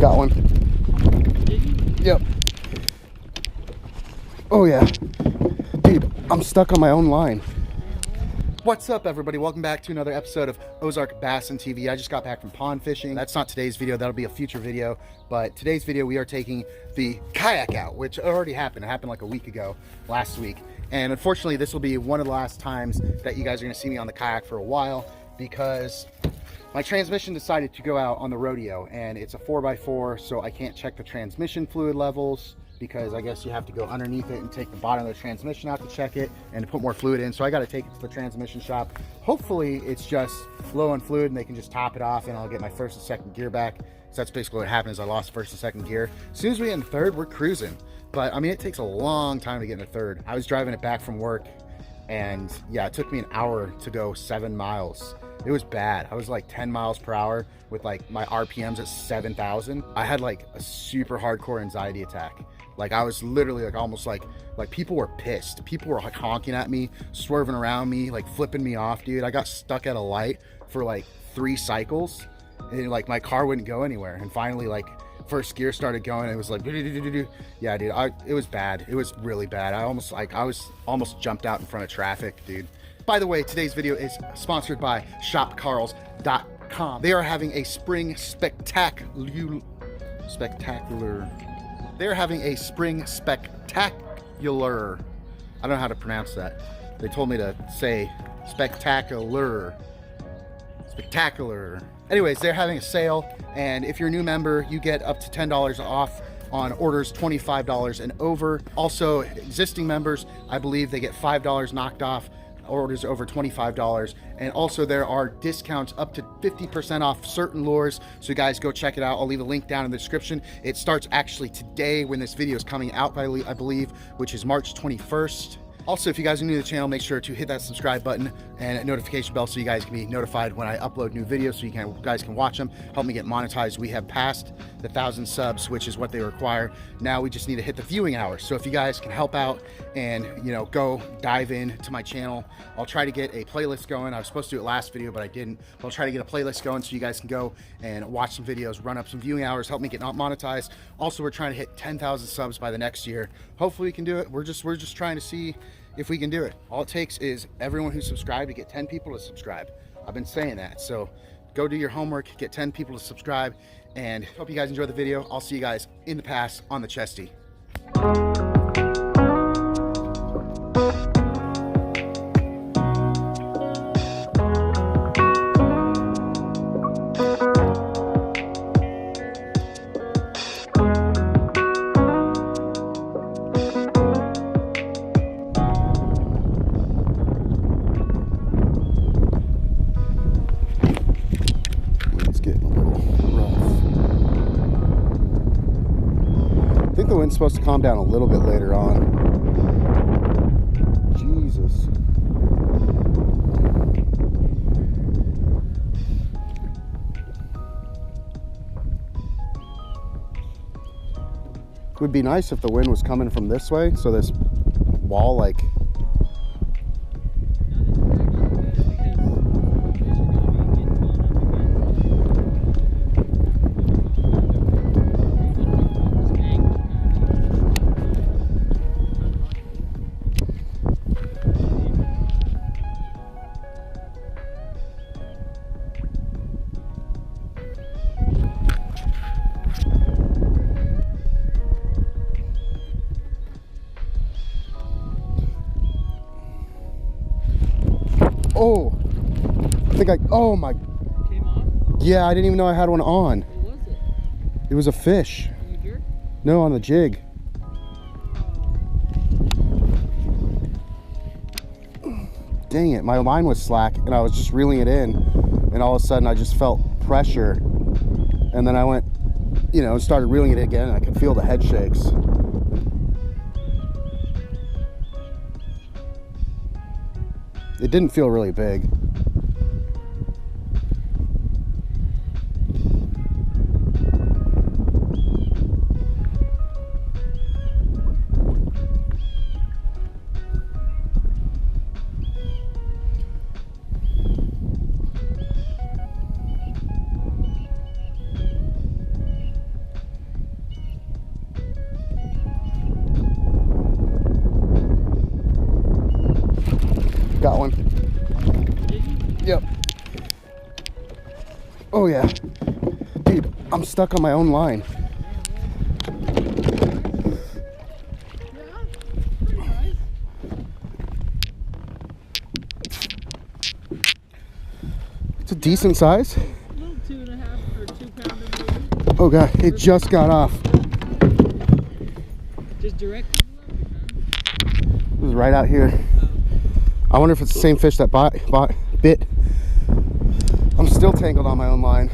got one. Yep. Oh yeah. Dude, I'm stuck on my own line. What's up, everybody? Welcome back to another episode of Ozark Bass and TV. I just got back from pond fishing. That's not today's video. That'll be a future video. But today's video, we are taking the kayak out, which already happened. It happened like a week ago, last week. And unfortunately, this will be one of the last times that you guys are going to see me on the kayak for a while, because my transmission decided to go out on the rodeo, and it's a 4x4, so I can't check the transmission fluid levels, because I guess you have to go underneath it and take the bottom of the transmission out to check it and to put more fluid in. So I got to take it to the transmission shop. Hopefully it's just low on fluid and they can just top it off and I'll get my first and second gear back. So that's basically what happened, is I lost first and second gear. As soon as we get in third, we're cruising. But I mean, it takes a long time to get into third. I was driving it back from work, and yeah, it took me an hour to go 7 miles. It was bad. I was like 10 miles per hour with like my RPMs at 7,000. I had like a super hardcore anxiety attack. Like I was literally like almost like people were pissed. People were like honking at me, swerving around me, like flipping me off, dude. I got stuck at a light for like 3 cycles, and like my car wouldn't go anywhere. And finally, like first gear started going, and it was like, yeah, dude, it was bad. It was really bad. I was almost jumped out in front of traffic, dude. By the way, today's video is sponsored by shopcarls.com. They are having a spring spectacular. They're having a spring spectacular. I don't know how to pronounce that. They told me to say spectacular. Spectacular. Anyways, they're having a sale, and if you're a new member, you get up to $10 off on orders $25 and over. Also, existing members, I believe they get $5 knocked off orders over $25, and also there are discounts up to 50% off certain lures, so you guys go check it out. I'll leave a link down in the description. It starts actually today when this video is coming out, I believe, which is March 21st. Also, if you guys are new to the channel, make sure to hit that subscribe button and notification bell so you guys can be notified when I upload new videos, so you guys can watch them. Help me get monetized. We have passed the 1,000 subs, which is what they require. Now we just need to hit the viewing hours. So if you guys can help out and, you know, go dive in to my channel, I'll try to get a playlist going. I was supposed to do it last video, but I didn't. But I'll try to get a playlist going so you guys can go and watch some videos, run up some viewing hours, help me get monetized. Also, we're trying to hit 10,000 subs by the next year. Hopefully we can do it. We're just trying to see if we can do it. All it takes is everyone who's subscribed to get 10 people to subscribe. I've been saying that. So go do your homework, get 10 people to subscribe, and hope you guys enjoy the video. I'll see you guys in the pass on the chesty. I think the wind's supposed to calm down a little bit later on. Jesus. It would be nice if the wind was coming from this way, so this wall like oh, I think oh my. Came on? Yeah, I didn't even know I had one on. What was it? It was a fish. On the jig? No, on the jig. Dang it, my line was slack and I was just reeling it in, and all of a sudden I just felt pressure, and then I went, you know, and started reeling it again, and I could feel the head shakes. It didn't feel really big. Got one. Yep. Oh yeah. Dude, I'm stuck on my own line. It's a decent size. A little 2.5 or 2 pounder maybe. Oh god, it just got off. Just direct. It was right out here. I wonder if it's the same fish that bit. I'm still tangled on my own line.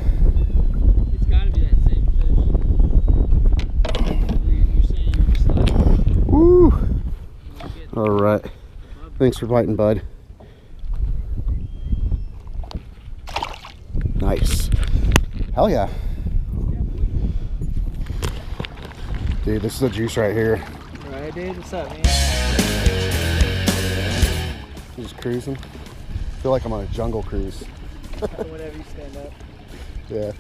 It's gotta be that same fish. You're saying you're just like, Woo! Alright. Thanks for biting, bud. Nice. Hell yeah. Dude, this is the juice right here. alright, dude, what's up, man? Just cruising. I feel like I'm on a jungle cruise. Whatever, you stand up. Yeah.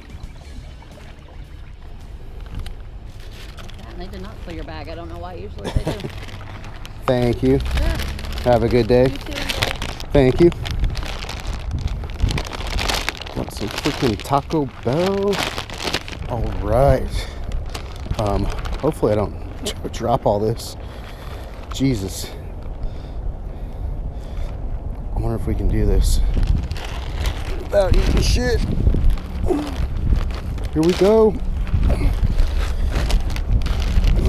They did not fill your bag. I don't know why. Usually they do. Thank you. Yeah. Have a good day. You too. Thank you. Got some freaking Taco Bell. All right. Hopefully I don't drop all this. Jesus. I wonder if we can do this without eating shit. Here we go.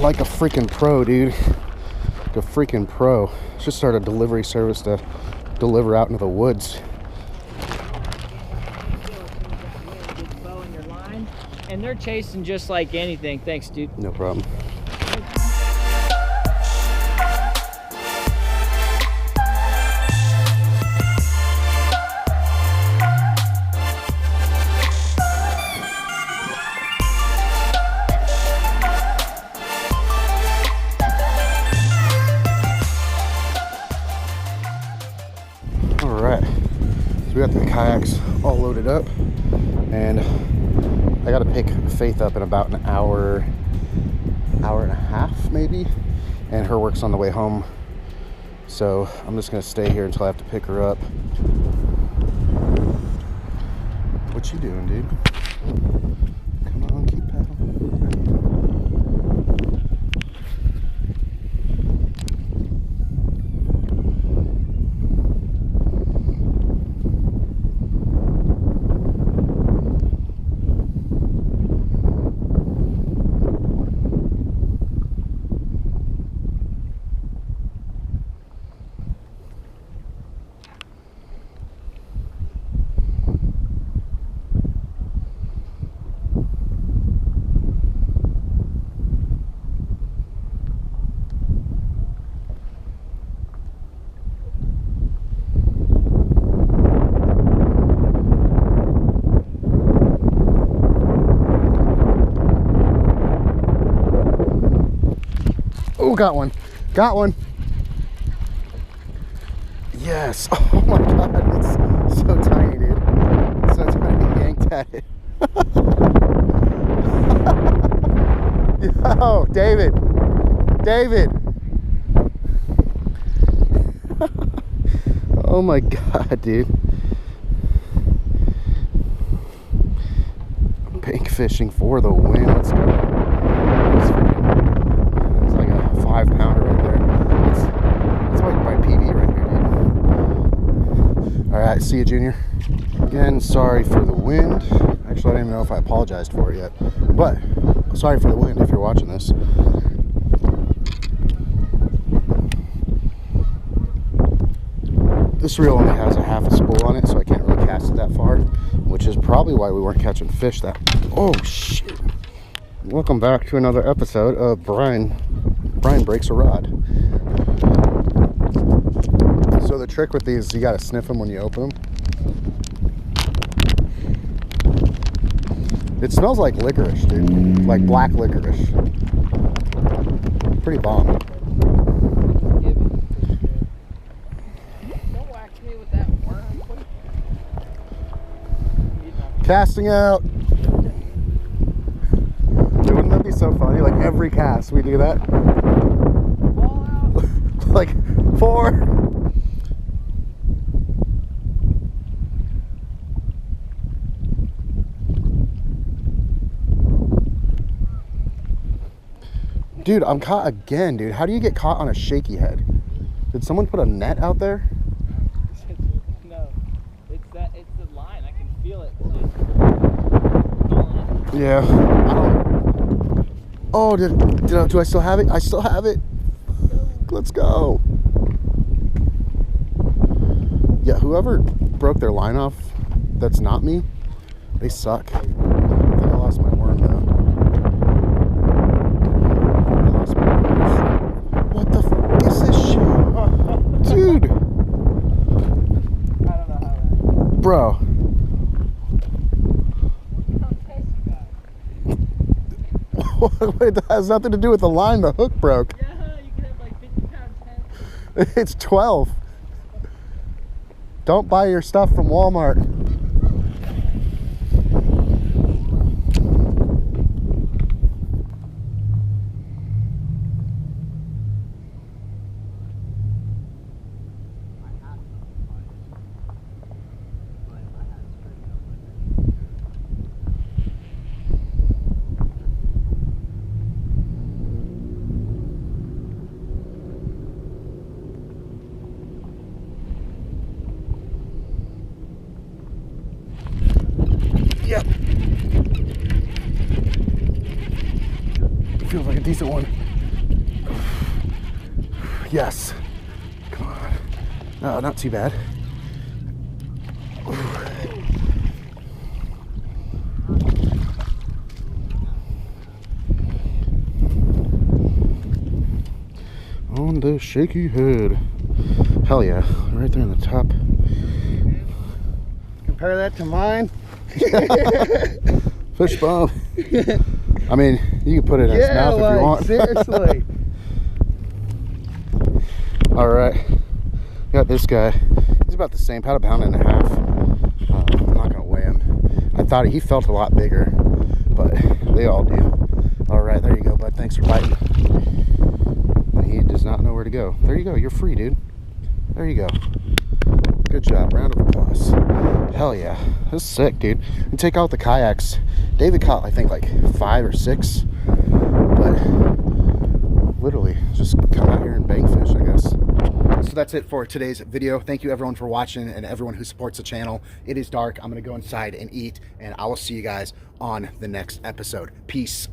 Like a freaking pro, dude. Like a freaking pro. Just start a delivery service to deliver out into the woods. Bow in your line, and they're chasing just like anything. Thanks, dude. No problem. Alright, so we got the kayaks all loaded up, and I gotta pick Faith up in about an hour and a half maybe, and her work's on the way home, so I'm just gonna stay here until I have to pick her up. What you doing, dude? Come on, keep paddling. Oh, got one. Got one. Yes. Oh my god, it's so tiny, dude. It's so tiny. Yanked at it. Yo, David. David. Oh my god, dude. Bank fishing for the win. Let's go. It's like a 5-pounder right there. It's like my PB right here, dude. Alright, see you, Junior. Again, sorry for the wind. Actually, I don't even know if I apologized for it yet. But, sorry for the wind if you're watching this. This reel only has a half a spool on it, so I can't really cast it that far, which is probably why we weren't catching fish that... Oh, shit. Welcome back to another episode of Brian Breaks a Rod. So the trick with these, you gotta sniff them when you open them. It smells like licorice, dude. Like black licorice. Pretty bomb. Casting out. Dude, wouldn't that be so funny? Like every cast we do that. Ball out. Like 4. Dude, I'm caught again, dude. How do you get caught on a shaky head? Did someone put a net out there? No, it's the line. I can feel it. Yeah, I don't. Oh, do I still have it? I still have it. Let's go. Yeah, whoever broke their line off, that's not me. They suck. I think I lost my worm though. I lost my worm. What the f is this shit? Dude. I don't know how. Bro. Wait, that has nothing to do with the line. The hook broke. Yeah, you can have like 50 pounds. It's 12. Don't buy your stuff from Walmart. Yep. Feels like a decent one. Yes. Come on. No, not too bad. On the shaky head. Hell yeah. Right there in the top. Compare that to mine. Fish bomb. I mean, you can put it in his mouth if you want. Seriously. All right, got this guy. He's about the same, about a pound and a half. I'm not gonna weigh him. I thought he felt a lot bigger, but they all do. All right, there you go, bud. Thanks for biting. And he does not know where to go. There you go. You're free, dude. There you go. Good job. Round of applause. Hell yeah. This is sick, dude. And take out the kayaks. David caught, I think, like 5 or 6. But literally, just come out here and bang fish, I guess. So that's it for today's video. Thank you, everyone, for watching and everyone who supports the channel. It is dark. I'm going to go inside and eat, and I will see you guys on the next episode. Peace.